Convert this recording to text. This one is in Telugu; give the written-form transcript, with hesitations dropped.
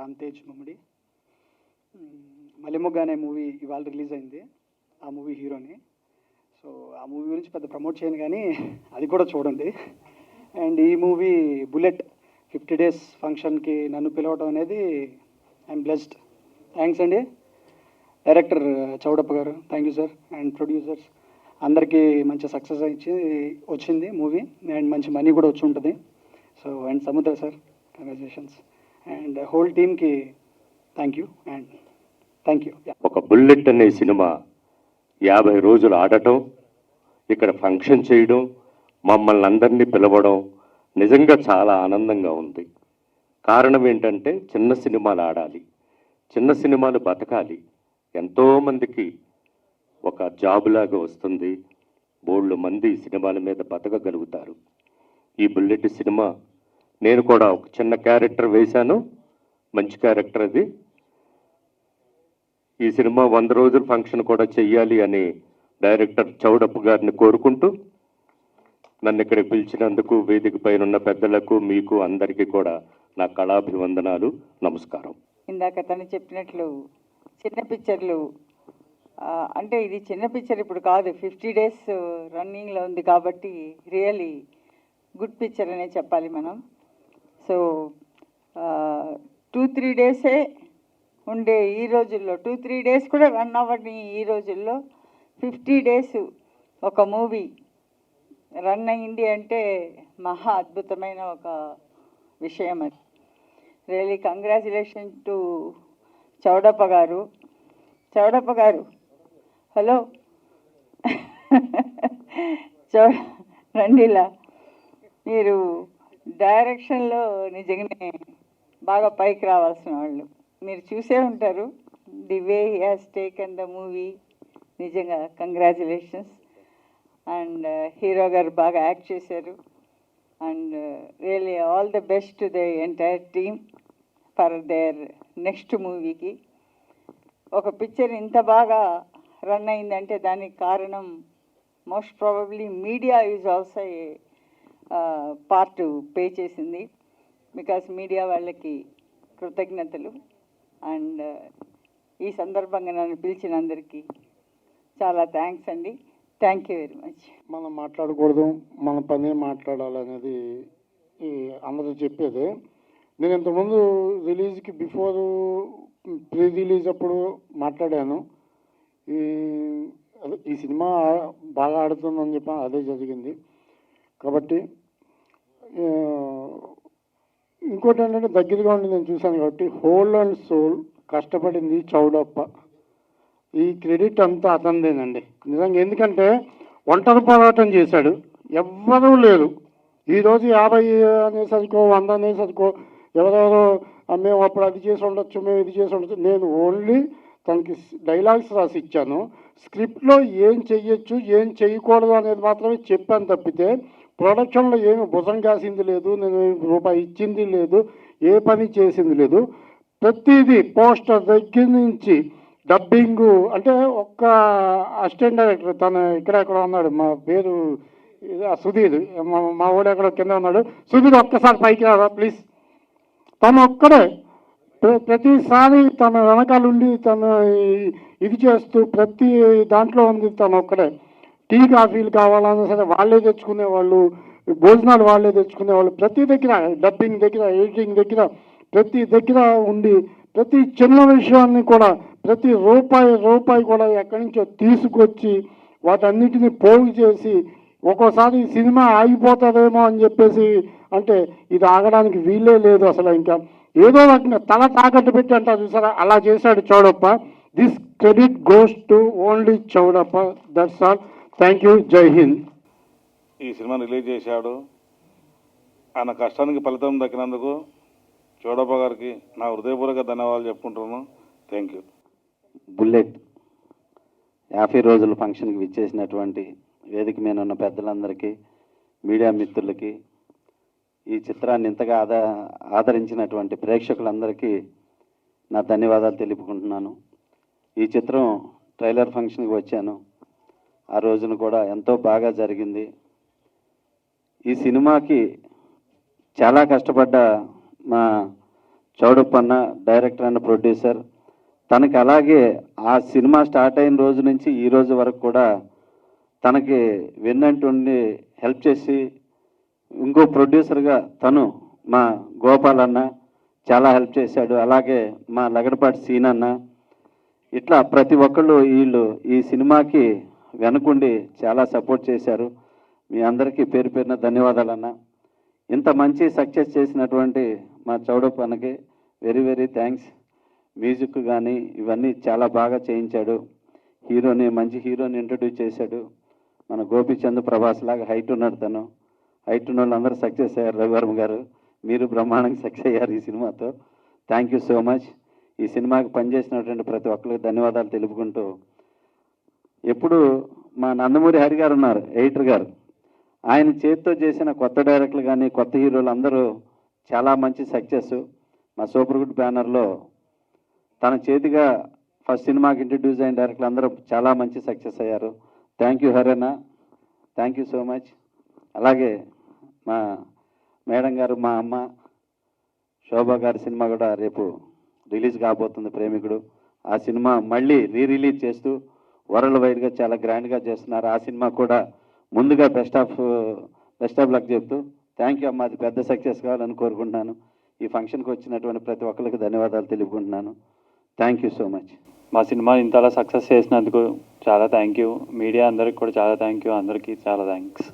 రామ్తేజ్ మమ్మడి. మల్లెమొగ్గ అనే మూవీ ఇవాళ రిలీజ్ అయింది. ఆ మూవీ హీరోని. సో ఆ మూవీ గురించి పెద్ద ప్రమోట్ చేయను, కానీ అది కూడా చూడండి. అండ్ ఈ మూవీ బుల్లెట్ 50 days ఫంక్షన్కి నన్ను పిలవడం అనేది ఐఎమ్ బ్లెస్డ్. థ్యాంక్స్ అండి డైరెక్టర్ చౌడప్ప గారు, thank you sir. And producers అందరికీ మంచి సక్సెస్ వచ్చింది మూవీ, అండ్ మంచి మనీ కూడా వచ్చి ఉంటుంది. సో అండ్ సముద్ర సార్ కంగ్రాచులేషన్స్, అండ్ హోల్ టీమ్కి thank you and thank you. ఒక బుల్లెట్ అనే సినిమా 50 రోజులు ఆడటం, ఇక్కడ ఫంక్షన్ చేయడం, మమ్మల్ని అందరినీ పిలవడం నిజంగా చాలా ఆనందంగా ఉంది. కారణం ఏంటంటే చిన్న సినిమాలు ఆడాలి, చిన్న సినిమాలు బతకాలి, ఎంతోమందికి ఒక జాబ్ లాగా వస్తుంది, బోల్డ్ మంది సినిమాల మీద బతకగలుగుతారు. ఈ బుల్లెట్ సినిమా నేను కూడా ఒక చిన్న క్యారెక్టర్ వేశాను, మంచి క్యారెక్టర్ అది. ఈ సినిమా 100 రోజుల ఫంక్షన్ కూడా చెయ్యాలి అని డైరెక్టర్ చౌడప్ప గారిని కోరుకుంటూ, నన్ను ఇక్కడికి పిలిచినందుకు వేదిక పైన ఉన్న పెద్దలకు మీకు అందరికీ కూడా నా కళాభివందనాలు, నమస్కారం. ఇందాక తను చెప్పినట్లు చిన్న పిక్చర్లు అంటే ఇది చిన్న పిక్చర్ ఇప్పుడు కాదు, 50 days రన్నింగ్లో ఉంది కాబట్టి రియలీ గుడ్ పిక్చర్ అనే చెప్పాలి మనం. సో 2-3 days ఉండే ఈ రోజుల్లో, 2-3 days కూడా రన్ అవ్వని ఈ రోజుల్లో 50 days ఒక మూవీ రన్ అయింది అంటే మహా అద్భుతమైన ఒక విషయం అది. రియలీ కంగ్రాచులేషన్ టు చౌడప్ప గారు. చౌడప్ప గారు హలో రండిలా. మీరు డైరెక్షన్లో నిజంగానే బాగా పైకి రావాల్సిన వాళ్ళు. మీరు చూసే ఉంటారు the way he has taken the movie. నిజంగా కంగ్రాచులేషన్స్. అండ్ హీరో గారు బాగా యాక్ట్ చేశారు. And really all the best to the entire team for their next మూవీకి. ఒక పిక్చర్ ఇంత బాగా రన్ అయిందంటే దానికి కారణం most probably media is also part pay చేసింది. బికాస్ మీడియా వాళ్ళకి కృతజ్ఞతలు. అండ్ ఈ సందర్భంగా నన్ను పిలిచినందరికీ చాలా థ్యాంక్స్ అండి. Thank you very much. మనం మాట్లాడకూడదు, మన పనే మాట్లాడాలనేది అందరూ చెప్పేది. నేను ఇంతకుముందు రిలీజ్కి బిఫోర్ ప్రీ రిలీజ్ అప్పుడు మాట్లాడాను. ఈ సినిమా బాగా ఆడుతుందని చెప్పి అదే జరిగింది. కాబట్టి ఇంకోటి ఏంటంటే దగ్గరగా ఉండి నేను చూశాను కాబట్టి హోల్ అండ్ సోల్ కష్టపడింది చౌడప్ప. ఈ క్రెడిట్ అంతా అతనిదేనండి నిజంగా. ఎందుకంటే ఒంటరి పోరాటం చేశాడు, ఎవ్వరూ లేరు. ఈరోజు 50 అనేసరికో 100 అనేసరికో ఎవరెవరో మేము అప్పుడు అది చేసి ఉండొచ్చు, మేము ఇది చేసి ఉండొచ్చు. నేను ఓన్లీ తనకి డైలాగ్స్ రాసి ఇచ్చాను. స్క్రిప్ట్లో ఏం చెయ్యొచ్చు ఏం చేయకూడదు అనేది మాత్రమే చెప్పాను తప్పితే ప్రొడక్షన్లో ఏమి భుజం కాసింది లేదు, నేను రూపాయి ఇచ్చింది లేదు, ఏ పని చేసింది లేదు. ప్రతిదీ పోస్టర్ దగ్గర నుంచి డబ్బింగు అంటే ఒక్క అసిస్టెంట్ డైరెక్టర్ తను ఎక్కడ ఉన్నాడు, మా పేరు సుధీర్, మా ఊడు ఎక్కడ కింద ఉన్నాడు. సుధీర్ ఒక్కసారి పైకి రాదా ప్లీజ్. తను ఒక్కడే ప్రతిసారి తన వెనకాలండి తను ఇది చేస్తూ ప్రతి దాంట్లో ఉంది తను ఒక్కడే. టీ కాఫీలు కావాలన్నా సరే వాళ్ళే తెచ్చుకునేవాళ్ళు, భోజనాలు వాళ్ళే తెచ్చుకునేవాళ్ళు. ప్రతి దగ్గర డబ్బింగ్ దగ్గర, ఎడిటింగ్ దగ్గర, ప్రతి దగ్గర ఉండి ప్రతి చిన్న విషయాన్ని కూడా ప్రతి రూపాయి కూడా ఎక్కడి నుంచో తీసుకొచ్చి వాటన్నిటిని పోగు చేసి ఒక్కోసారి సినిమా ఆగిపోతుందేమో అని చెప్పేసి అంటే ఇది ఆగడానికి వీలే లేదు అసలు. ఇంకా ఏదో రకంగా తల తాకట్టు పెట్టి అంటారు చూసారా, అలా చేశాడు Chowdappa. This credit goes to only Chowdappa. That's all. Thank you. జై హింద్. ఈ సినిమా రిలీజ్ చేశాడు, ఆయన కష్టానికి ఫలితం దక్కినందుకు చౌడప్ప గారికి నా హృదయపూర్వక ధన్యవాదాలు చెప్పుకుంటున్నాను. Thank you. బుల్లెట్ 50 రోజుల ఫంక్షన్కి విచ్చేసినటువంటి వేదిక మీద ఉన్న పెద్దలందరికీ, మీడియా మిత్రులకి, ఈ చిత్రాన్ని ఇంతగా ఆదరించినటువంటి ప్రేక్షకులందరికీ నా ధన్యవాదాలు తెలుపుకుంటున్నాను. ఈ చిత్రం ట్రైలర్ ఫంక్షన్కి వచ్చాను, ఆ రోజున కూడా ఎంతో బాగా జరిగింది. ఈ సినిమాకి చాలా కష్టపడ్డ మా చౌడప్పన్న డైరెక్టర్ అండ్ ప్రొడ్యూసర్. తనకి అలాగే ఆ సినిమా స్టార్ట్ అయిన రోజు నుంచి ఈ రోజు వరకు కూడా తనకి వెన్నంటుండి హెల్ప్ చేసి, ఇంకో ప్రొడ్యూసర్గా తను మా గోపాల్ అన్న చాలా హెల్ప్ చేశాడు. అలాగే మా లగడపాటి సీన్ అన్న, ఇట్లా ప్రతి ఒక్కళ్ళు వీళ్ళు ఈ సినిమాకి వెనకుండి చాలా సపోర్ట్ చేశారు. మీ అందరికీ పేరు పేరున ధన్యవాదాలు అన్న. ఇంత మంచి సక్సెస్ చేసినటువంటి మా చౌడప్ప అన్నకి వెరీ వెరీ థ్యాంక్స్. మ్యూజిక్ కానీ ఇవన్నీ చాలా బాగా చేయించాడు. మంచి హీరోని ఇంట్రడ్యూస్ చేశాడు. మన గోపీచంద్ ప్రభాస్ లాగా హైట్ ఉన్నాడు తను. హైట్ ఉన్న వాళ్ళందరూ సక్సెస్ అయ్యారు. రవివర్మ గారు మీరు బ్రహ్మాండంగా సక్సెస్ అయ్యారు ఈ సినిమాతో. Thank you so much. ఈ సినిమాకి పనిచేసినటువంటి ప్రతి ఒక్కరికి ధన్యవాదాలు తెలుపుకుంటూ, ఎప్పుడు మా నందమూరి హరి గారు ఉన్నారు, ఎడిటర్ గారు, ఆయన చేతితో చేసిన కొత్త డైరెక్టర్లు కానీ కొత్త హీరోలు అందరూ చాలా మంచి సక్సెస్. మా సూపర్ గుడ్ బ్యానర్లో తన చేతిగా ఫస్ట్ సినిమాకి ఇంట్రడ్యూస్ అయిన డైరెక్టర్లు అందరూ చాలా మంచి సక్సెస్ అయ్యారు. థ్యాంక్ యూ హరి అన్న, థ్యాంక్ యూ సో మచ్. అలాగే మా మేడం గారు, మా అమ్మ శోభా గారి సినిమా కూడా రేపు రిలీజ్ కాబోతుంది, ప్రేమికుడు. ఆ సినిమా మళ్ళీ రిలీజ్ చేస్తూ వరల్డ్ వైడ్గా చాలా గ్రాండ్గా చేస్తున్నారు. ఆ సినిమా కూడా ముందుగా బెస్ట్ ఆఫ్ లక్ చెప్తూ థ్యాంక్ యూ అమ్మ, అది పెద్ద సక్సెస్ కావాలని కోరుకుంటున్నాను. ఈ ఫంక్షన్కి వచ్చినటువంటి ప్రతి ఒక్కరికి ధన్యవాదాలు తెలుపుకుంటున్నాను. Thank you so much. మా సినిమా ఇంతలా సక్సెస్ చేసినందుకు చాలా థ్యాంక్ యూ. మీడియా అందరికి కూడా చాలా థ్యాంక్ యూ. అందరికీ చాలా థ్యాంక్స్.